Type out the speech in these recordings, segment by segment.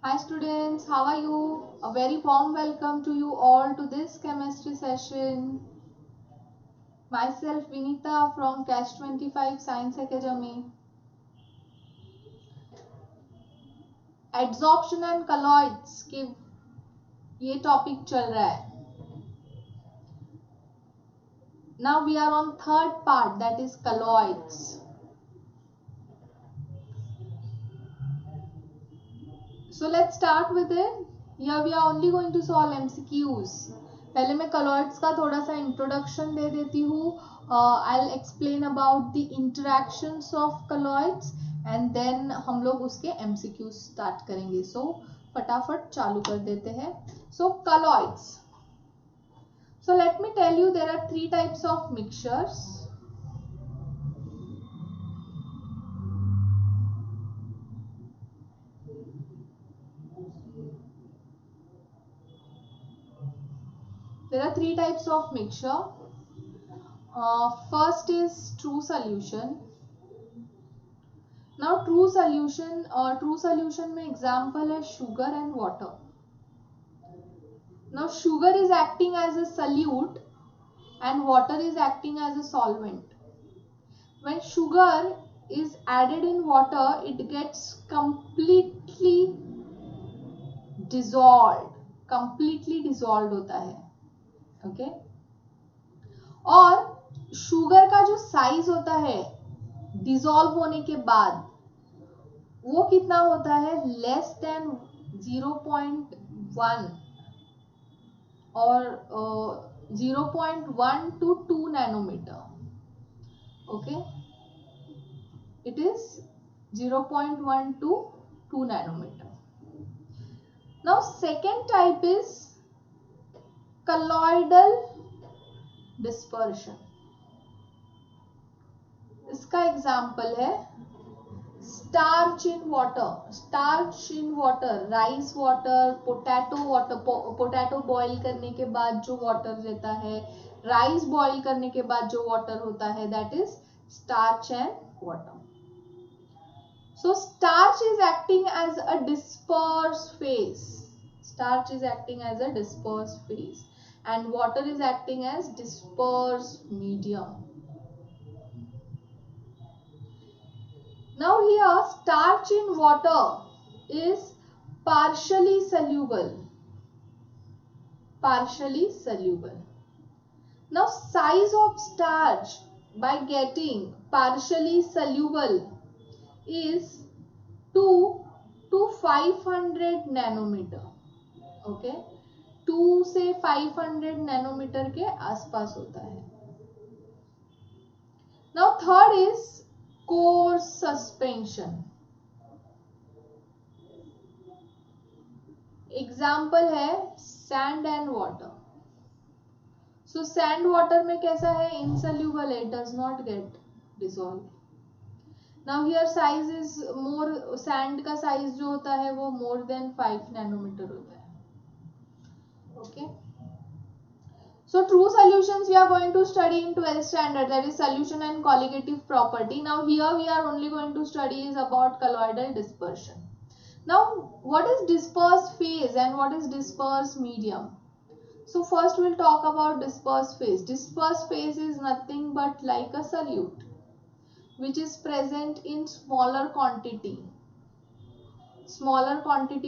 Hi students, how are you? A very warm welcome to you all to this chemistry session. Myself Vinita from Cash 25 Science Academy. Adsorption and colloids के ये topic चल रहा है. Now we are on third part, that is colloids. So let's start with it. Here we are only going to solve MCQs. पहले मैं colloids का थोड़ा सा introduction दे देती हूँ. I'll explain about the interactions of colloids and then हम लोग उसके MCQs start करेंगे. So फटाफट चालू कर देते हैं. So colloids. So let me tell you there are three types of mixtures. There are three types of mixture. First is true solution. Now true solution में example है sugar and water. Now sugar is acting as a solute and water is acting as a solvent. When sugar is added in water, it gets completely dissolved. Completely dissolved होता है. Okay? और sugar का जो size होता है dissolve होने के बाद वो कितना होता है, लेस देन 0.1 और 0.1 to 2 nanometer. Okay, it is 0.1 to 2 nanometer. Now second type is colloidal dispersion. इसका एग्जाम्पल है starch in water, rice water, potato boil करने के बाद जो water रहता है, rice boil करने के बाद जो water होता है, that is starch and water. So starch is acting as a disperse phase. Starch is acting as a disperse phase and water is acting as disperse medium. Now here starch in water is partially soluble. Now size of starch by getting partially soluble is 2 to 500 nanometer. Okay, 2 से 500 nanometer के आसपास होता है. Now third is coarse suspension. Example है sand and water. So sand water में कैसा है, insoluble है, does not get dissolve. Now here size is more, sand का साइज जो होता है वो मोर देन 5 नैनोमीटर होता है. Okay, so true solutions we are going to study in 12th standard, that is solution and colligative property. Now here we are only going to study is about colloidal dispersion. Now what is disperse phase and what is disperse medium? So first we'll talk about disperse phase. Disperse phase is nothing but like a solute which is present in smaller quantity.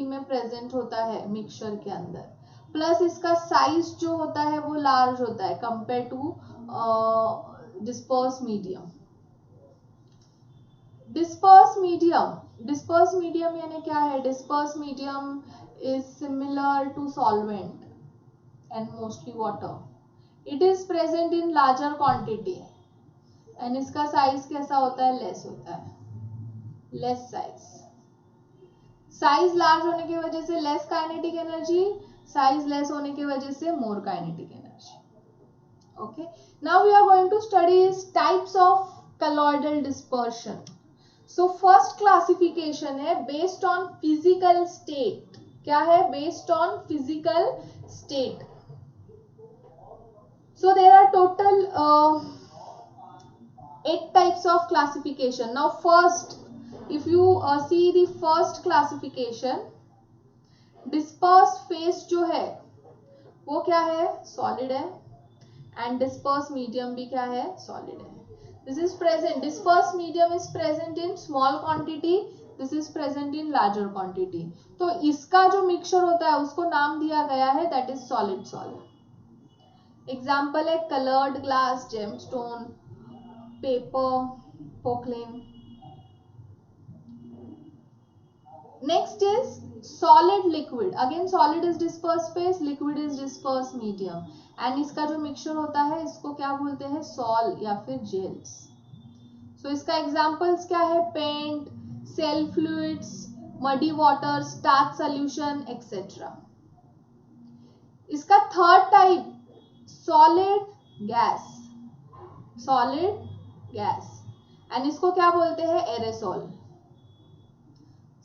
में present होता है mixture के अंदर, plus इसका size जो होता है वो लार्ज होता है compare to disperse medium. Disperse medium यानी क्या है, disperse medium is similar to solvent and mostly water. It is present in larger quantity and इसका साइज कैसा होता है, लेस होता है, लेस साइज लार्ज होने की वजह से less kinetic energy, size less होने की वजह से more kinetic energy. Okay, now we are going to study types of colloidal dispersion. So first classification है बेस्ड ऑन फिजिकल स्टेट. क्या है, based on physical state. So there are total 8 types of classification. Now first, if you see the first classification, disperse phase जो है वो क्या है, solid है, and disperse medium भी क्या है, सॉलिड है. This is present, disperse medium is present in small quantity, this is present in larger quantity. तो इसका जो मिक्सचर होता है उसको नाम दिया गया है, that is solid salt. Example है coloured glass, gemstone, paper, porcelain. Next is solid liquid. Again solid is disperse phase, liquid is disperse medium, and इसका जो मिक्सचर होता है इसको क्या बोलते हैं, सॉल या फिर जेल्स. सो इसका एग्जांपल्स क्या है, paint, cell fluids, muddy water, starch solution etcetera. इसका third type solid gas, solid gas, and इसको क्या बोलते हैं, एरेसोल.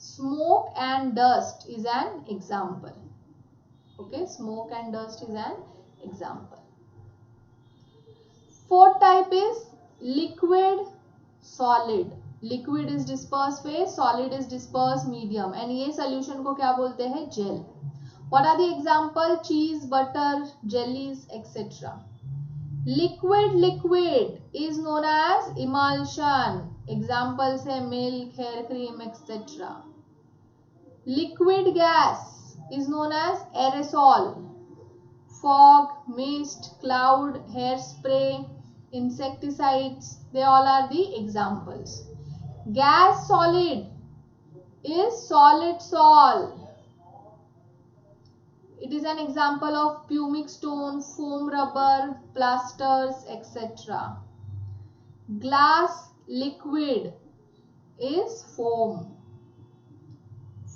Smoke and dust is an example. Okay, smoke and dust is an example. Fourth type is liquid solid. Liquid is dispersed phase, solid is dispersed medium, and ये solution को क्या बोलते हैं, gel. What are the example? Cheese, butter, jellies, etc. Liquid is known as emulsion. Examples है milk, hair cream, etc. Liquid gas is known as aerosol. Fog, mist, cloud, hairspray, insecticides, they all are the examples. Gas solid is solid sol. It is an example of pumic stone, foam rubber, plasters, etc. Glass liquid is foam.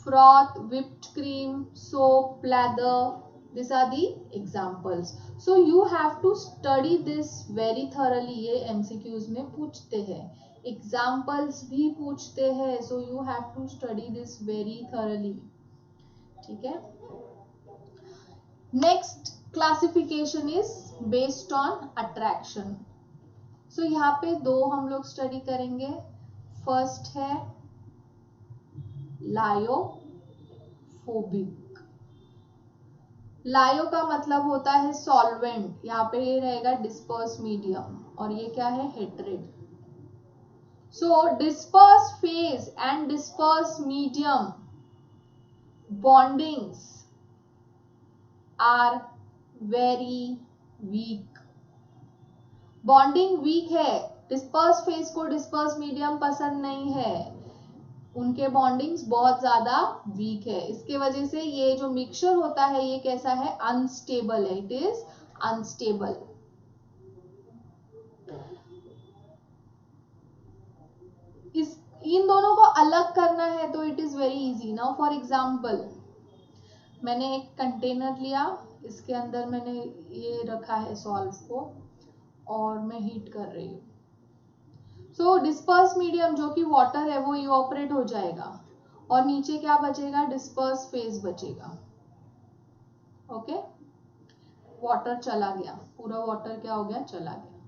Froth, whipped cream, soap, lather, these are the examples. So you have to study this very thoroughly. ये MCQs में पूछते हैं, examples भी पूछते हैं, so you have to study this very thoroughly. ठीक है. Next classification is based on attraction. So यहाँ पे दो हम लोग स्टडी करेंगे. फर्स्ट है लायोफोबिक. लायो का मतलब होता है सॉल्वेंट, यहाँ पे ये रहेगा डिस्पर्स मीडियम, और ये क्या है, hatred. So disperse phase and disperse medium bondings are very weak. Bonding weak है, डिस्पर्स फेज को डिस्पर्स मीडियम पसंद नहीं है, उनके बॉन्डिंग्स बहुत ज्यादा वीक है. इसके वजह से ये जो मिक्सचर होता है ये कैसा है, अनस्टेबल है, इट इज अनस्टेबल. इन दोनों को अलग करना है तो it is very easy. Now for example, मैंने एक कंटेनर लिया, इसके अंदर मैंने ये रखा है सॉल्व को, और मैं हीट कर रही हूँ. सो डिस्पर्स मीडियम जो कि वाटर है वो इवोपरेट हो जाएगा, और नीचे क्या बचेगा, डिस्पर्स फेज बचेगा. ओके, वाटर चला गया, पूरा वाटर क्या हो गया, चला गया,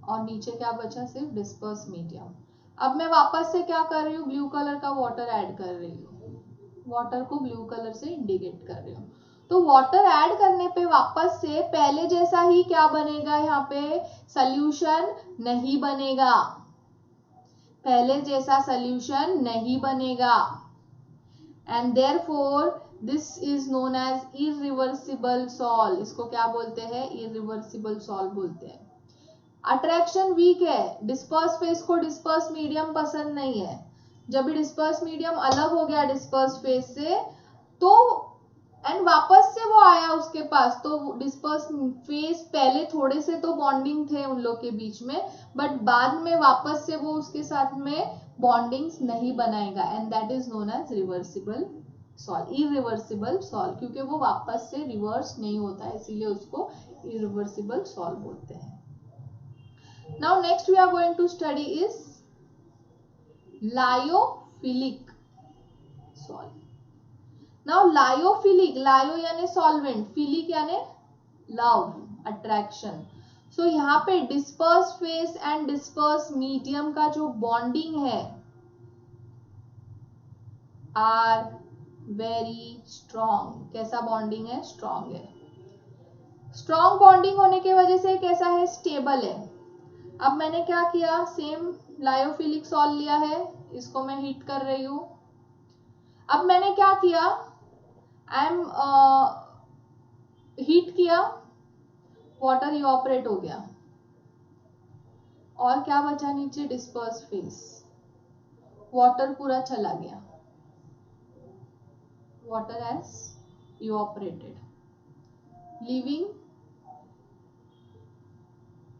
और नीचे क्या बचा, सिर्फ डिस्पर्स मीडियम. अब मैं वापस से क्या कर रही हूँ, ब्लू कलर का वाटर ऐड कर रही हूँ, वाटर को ब्लू कलर से इंडिकेट कर रही हूँ. तो वाटर ऐड करने पे वापस से पहले जैसा ही क्या बनेगा, यहाँ पे सॉल्यूशन नहीं बनेगा, पहले जैसा सॉल्यूशन नहीं बनेगा, and therefore this is known as irreversible salt. इसको क्या बोलते हैं, इरिवर्सिबल सॉल्ट बोलते हैं. अट्रैक्शन वीक है, डिस्पर्स फेस को डिस्पर्स मीडियम पसंद नहीं है. जब भी डिस्पर्स मीडियम अलग हो गया डिस्पर्स फेस से, तो एंड वापस से वो आया उसके पास, तो डिस्पर्स फेस पहले थोड़े से तो बॉन्डिंग थे उन लोग के बीच में, बट बाद में वापस से वो उसके साथ में बॉन्डिंग्स नहीं बनाएगा, and that is known as reversible salt, irreversible salt, क्योंकि वो वापस से रिवर्स नहीं होता है, इसीलिए उसको इरिवर्सिबल सॉल्ट बोलते हैं. Now next we are going to study is lyophilic salt. Now lyophilic, lyo यानी सॉल्वेंट, फिलिक यानी लव, अट्रैक्शन. सो यहाँ पे disperse phase and disperse medium का जो बॉन्डिंग है आर वेरी स्ट्रॉन्ग। कैसा बॉन्डिंग है? स्ट्रॉन्ग है। स्ट्रॉन्ग बॉन्डिंग होने की वजह से कैसा है? स्टेबल है। अब मैंने क्या किया, सेम लायोफिलिक सॉल्ट लिया है, इसको मैं हीट कर रही हूं। अब मैंने क्या किया, आई एम हीट किया, वाटर इवापोरेट हो गया, और क्या बचा नीचे? Disperse phase. वाटर पूरा चला गया, water has evaporated,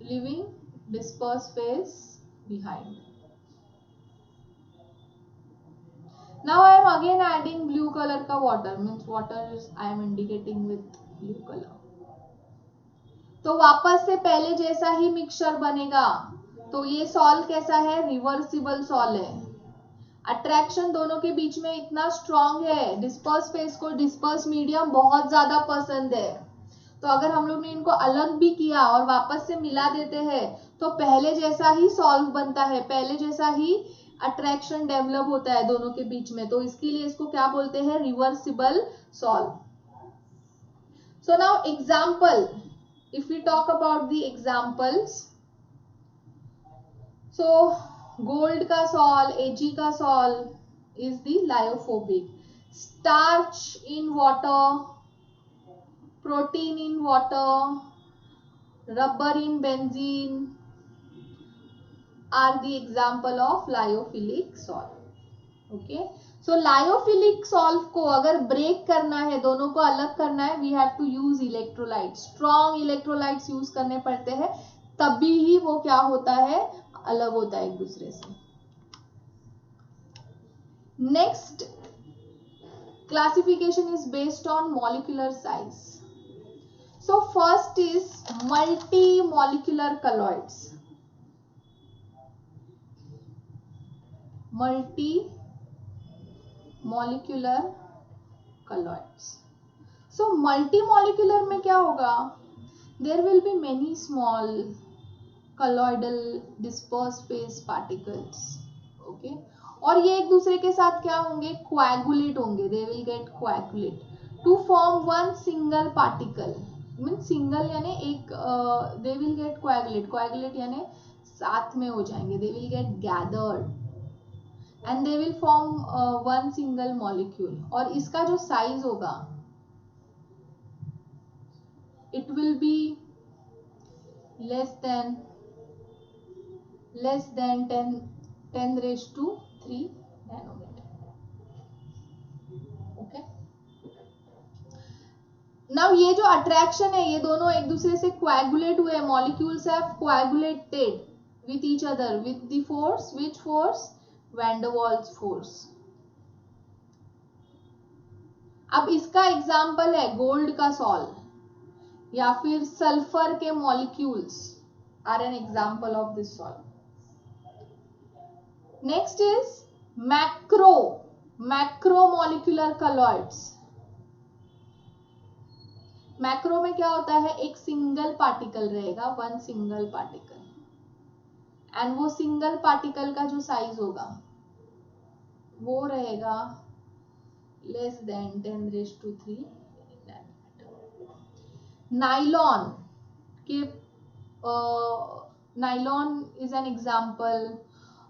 leaving dispersed phase behind. Now I am again adding blue color का water, means water I am indicating with blue color. तो वापस से पहले जैसा ही मिक्सचर बनेगा। तो ये सॉल्ट कैसा है? रिवर्सिबल सॉल्ट है। अट्रैक्शन दोनों के बीच में इतना स्ट्रॉन्ग है। डिस्पर्स फेस को डिस्पर्स मीडियम बहुत ज्यादा पसंद है, तो अगर हम लोग ने इनको अलग भी किया और वापस से मिला देते हैं तो पहले जैसा ही सॉल्व बनता है, पहले जैसा ही अट्रैक्शन डेवलप होता है दोनों के बीच में। तो इसके लिए इसको क्या बोलते हैं? Reversible solve. So now example, if we talk about the examples, so gold का सॉल्ट, एजी का salt is the lyophobic. Starch in water, protein in water, rubber in benzene are the example of lyophilic salt. Okay, so lyophilic salt को अगर break करना है, दोनों को अलग करना है, we have to use electrolytes. Strong electrolytes use करने पड़ते हैं, तभी ही वो क्या होता है? अलग होता है एक दूसरे से। Next classification is based on molecular size. So first is multi-molecular colloids. Multi-molecular colloids. So multi-molecular में क्या होगा? There will be many small colloidal dispersed phase particles. Okay? और ये एक दूसरे के साथ क्या होंगे? Coagulate होंगे. They will get coagulate to form one single particle. Mean single यानी एक, they will get coagulate, coagulate यानी साथ में हो जाएंगे, they will get gathered and they will form one single molecule. और इसका जो साइज होगा, it will be less than 10⁻³ nanometre. Okay, now ये जो अट्रैक्शन है, ये दोनों एक दूसरे से कोएगुलेट हुए, molecules have coagulated with each other with the force, which force? Van der Waals force. अब इसका एग्जांपल है गोल्ड का सॉल्ट, या फिर सल्फर के molecules are an example of this salt. Next is macromolecular colloids. Macro में क्या होता है? एक सिंगल पार्टिकल रहेगा, वन सिंगल पार्टिकल, एंड वो सिंगल पार्टिकल का जो साइज होगा वो रहेगा लेस देन 10⁻³ नैनोमीटर। नाइलॉन के, nylon is an example,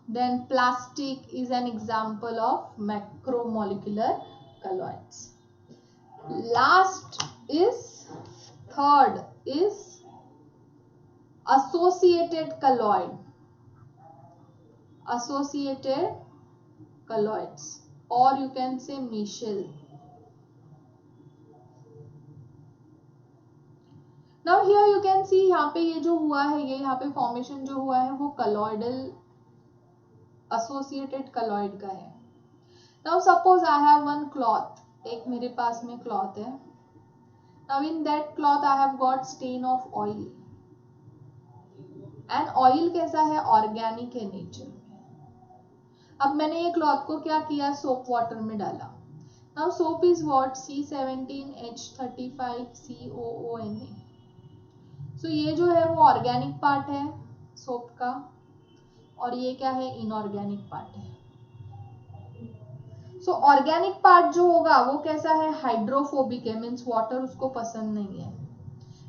then plastic is an example of macromolecular colloids. Last is, third is associated colloid, or you can say Michel. Now here you can see, यहाँ पे ये जो हुआ है, ये यहाँ पे फॉर्मेशन जो हुआ है वो कॉलॉइडल एसोसिएटेड कॉलॉइड का है। Now suppose I have one cloth, एक मेरे पास में क्लॉथ है। Now in that cloth I have got stain of oil, and oil कैसा है? ऑर्गेनिक है नेचर में। अब मैंने ये क्लॉथ को क्या किया? सोप वाटर में डाला। Now soap is what? C17H35COONA। So ये जो है वो ऑर्गेनिक पार्ट है सोप का, और ये क्या है? इनऑर्गेनिक पार्ट है। सो ऑर्गेनिक पार्ट जो होगा वो कैसा है, हाइड्रोफोबिक है, मीन्स वाटर उसको पसंद नहीं है.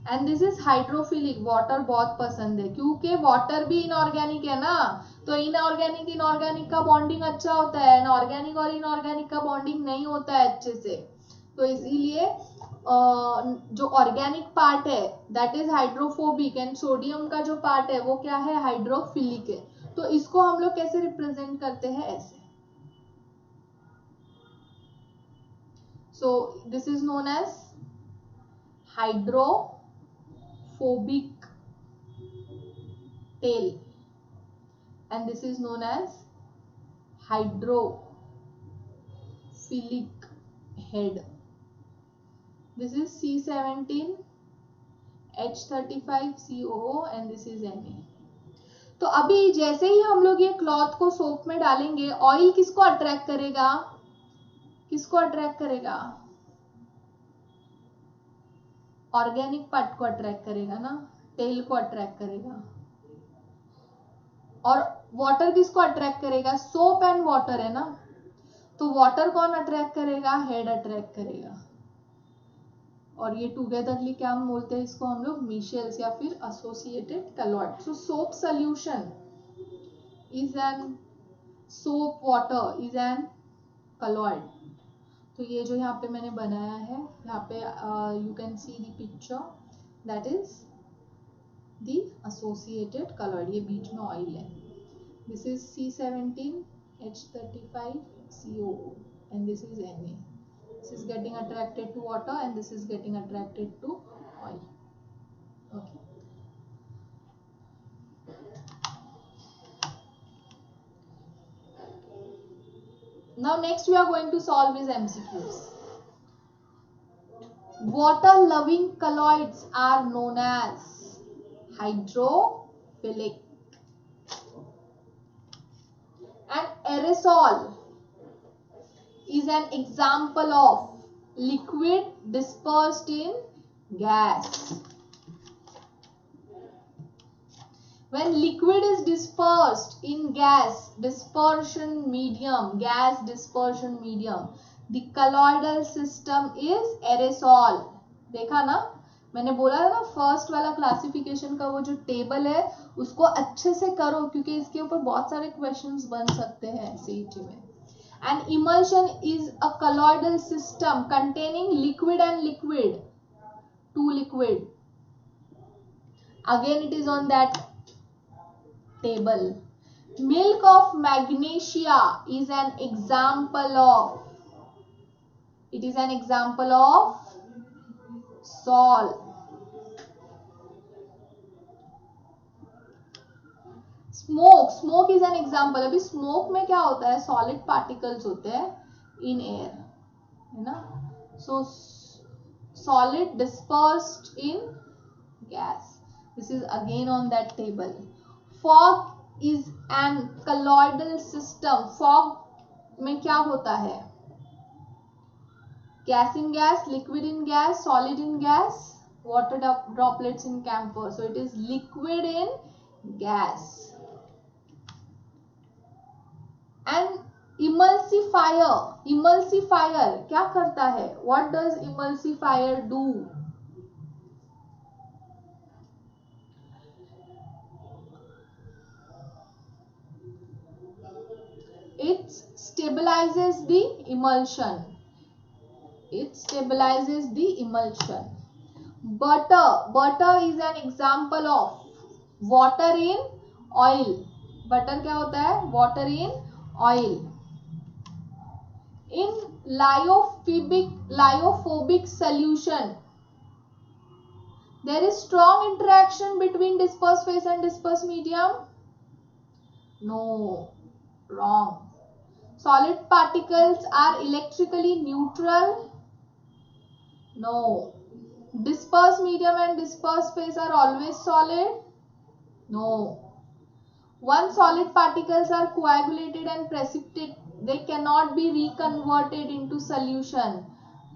And this is hydrophilic, water बहुत पसंद है, क्योंकि वाटर भी इनऑर्गेनिक है ना, तो इनऑर्गेनिक का बॉन्डिंग अच्छा होता है, ऑर्गेनिक और इनऑर्गेनिक का बॉन्डिंग नहीं होता है अच्छे से. तो इसीलिए जो ऑर्गेनिक पार्ट है that is hydrophobic and sodium का जो पार्ट है वो क्या है, हाइड्रोफिलिक है. तो इसको हम लोग कैसे रिप्रेजेंट करते हैं, ऐसे. So this is known as hydrophobic tail and this is known as hydrophilic head. This is C17 H35 COO and this is Na. तो अभी जैसे ही हम लोग ये क्लॉथ को सोप में डालेंगे, ऑयल किसको अट्रैक्ट करेगा, किसको अट्रैक्ट करेगा, ऑर्गेनिक पार्ट को अट्रैक्ट करेगा ना, टेल को अट्रैक्ट करेगा. और वाटर किसको अट्रैक्ट करेगा, सोप एंड वाटर है ना, तो वाटर कौन अट्रैक्ट करेगा, हेड अट्रैक्ट करेगा. और ये टुगेदरली क्या हम बोलते हैं इसको, हम लोग मिशेल्स या फिर associated colloid. So soap solution is an, soap water is an colloid. तो ये जो यहाँ पे मैंने बनाया है, यहाँ पे you can see the picture, that is the associated colloid. ये बीच में ऑयल है. This is C17 H35 COO and this is Na. This is getting attracted to water and this is getting attracted to oil. Okay. Now next we are going to solve is MCQs. Water loving colloids are known as hydrophilic. And aerosol is an example of liquid dispersed in gas. When liquid is dispersed in gas dispersion medium, the colloidal system is aerosol. देखा ना, मैंने बोला था ना first वाला classification का वो जो टेबल है उसको अच्छे से करो, क्योंकि इसके ऊपर बहुत सारे क्वेश्चंस बन सकते हैं सीईटी में. An emulsion is a colloidal system containing liquid and liquid, two liquid. Again it is on that table. Milk of magnesia is an example of, it is an example of sol. Smoke is an example. अभी smoke में क्या होता है, solid particles होते हैं इन air, है ना. So solid dispersed in gas. This is again on that table. Fog is an colloidal system. Fog में क्या होता है, gas in gas, liquid in gas, solid in gas, water droplets in camphor. So it is liquid in gas. And emulsifier क्या करता है, what does emulsifier do? It stabilizes the emulsion. Butter is an example of water in oil. Butter क्या होता है, water in oil. In lyophobic solution there is strong interaction between dispersed phase and dispersed medium. No, wrong. Solid particles are electrically neutral. No. Dispersed medium and dispersed phase are always solid. No. Once solid particles are coagulated and precipitate, they cannot be reconverted into solution.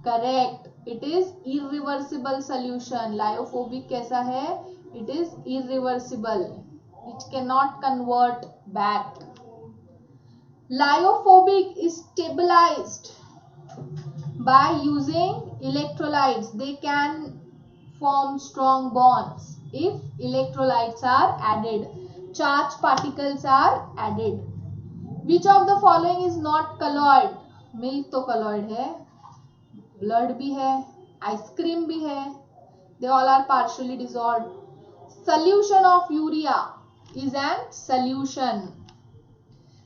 Correct. It is irreversible solution. Lyophobic कैसा है, it is irreversible. It cannot convert back. Lyophobic is stabilized by using electrolytes. They can form strong bonds if electrolytes are added, charged particles are added. Which of the following is not colloid? Milk तो colloid है, blood भी है, ice cream भी है, they all are partially dissolved. Solution of urea is an solution.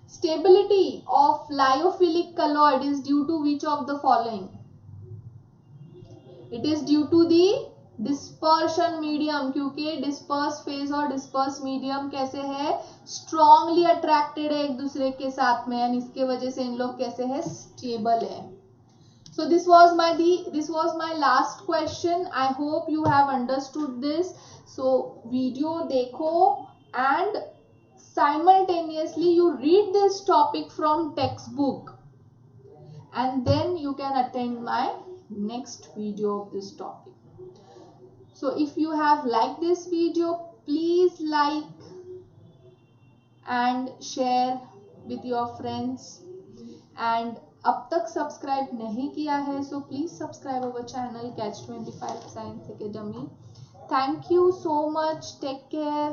Stability of lyophilic colloid is due to which of the following? It is due to the dispersion medium, क्योंकि disperse phase और disperse medium कैसे है, strongly attracted है एक दूसरे के साथ में, and इसके वजह से इन लोग कैसे है, stable है. So this was my last question. I hope you have understood this. So video देखो and simultaneously you read this topic from textbook, and then you can attend my next video of this topic. So if you have liked this video, please like and share with your friends, and अब तक subscribe नहीं किया है so please subscribe our channel Catch 25 Science Academy. Thank you so much. Take care.